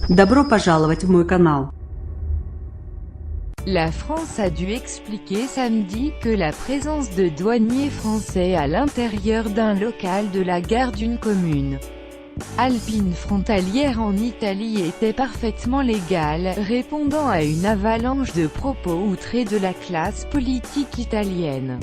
Добро пожаловать в мой канал. La France a dû expliquer samedi que la présence de douaniers français à l'intérieur d'un local de la gare d'une commune alpine frontalière en Italie était parfaitement légale, répondant à une avalanche de propos outrés de la classe politique italienne.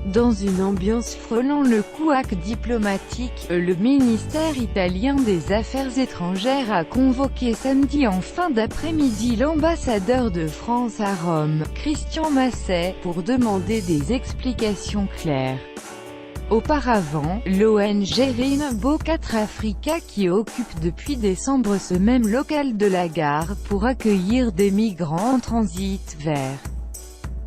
Dans une ambiance frôlant le couac diplomatique, le ministère italien des Affaires étrangères a convoqué samedi en fin d'après-midi l'ambassadeur de France à Rome, Christian Masset, pour demander des explications claires. Auparavant, l'ONG Rainbow 4 Africa qui occupe depuis décembre ce même local de la gare pour accueillir des migrants en transit vers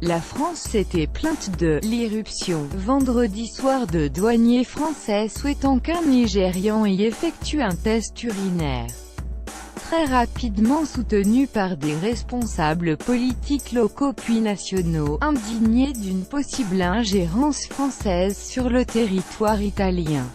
la France s'était plainte de l'irruption, vendredi soir, de douaniers français souhaitant qu'un Nigérian y effectue un test urinaire. Très rapidement soutenu par des responsables politiques locaux puis nationaux, indignés d'une possible ingérence française sur le territoire italien.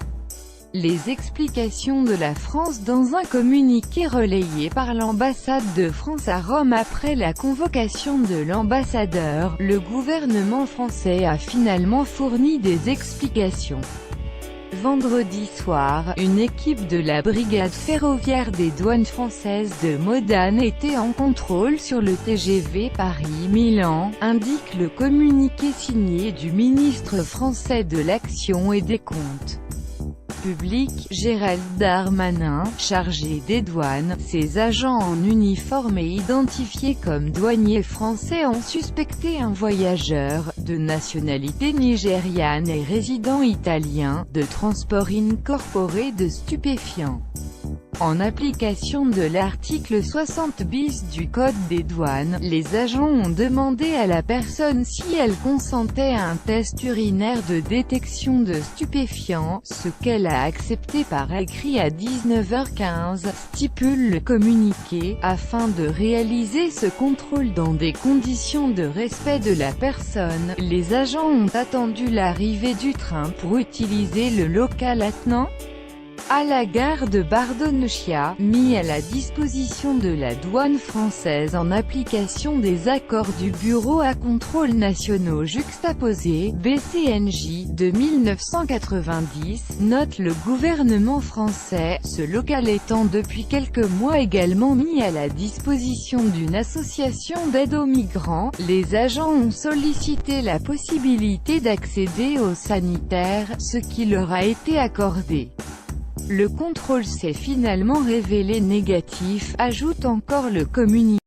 Les explications de la France dans un communiqué relayé par l'ambassade de France à Rome après la convocation de l'ambassadeur, le gouvernement français a finalement fourni des explications. Vendredi soir, une équipe de la brigade ferroviaire des douanes françaises de Modane était en contrôle sur le TGV Paris-Milan, indique le communiqué signé du ministre français de l'Action et des Comptes publics, Gérald Darmanin, chargé des douanes. Ces agents en uniforme et identifiés comme douaniers français ont suspecté un voyageur, de nationalité nigériane et résident italien, de transport incorporé de stupéfiants. En application de l'article 60 bis du Code des douanes, les agents ont demandé à la personne si elle consentait à un test urinaire de détection de stupéfiants, ce qu'elle a accepté par écrit à 19h15, stipule le communiqué, afin de réaliser ce contrôle dans des conditions de respect de la personne. Les agents ont attendu l'arrivée du train pour utiliser le local attenant à la gare de Bardonecchia, mis à la disposition de la douane française en application des accords du Bureau à contrôle nationaux juxtaposés, BCNJ, de 1990, note le gouvernement français, ce local étant depuis quelques mois également mis à la disposition d'une association d'aide aux migrants. Les agents ont sollicité la possibilité d'accéder aux sanitaires, ce qui leur a été accordé. Le contrôle s'est finalement révélé négatif, ajoute encore le communiqué.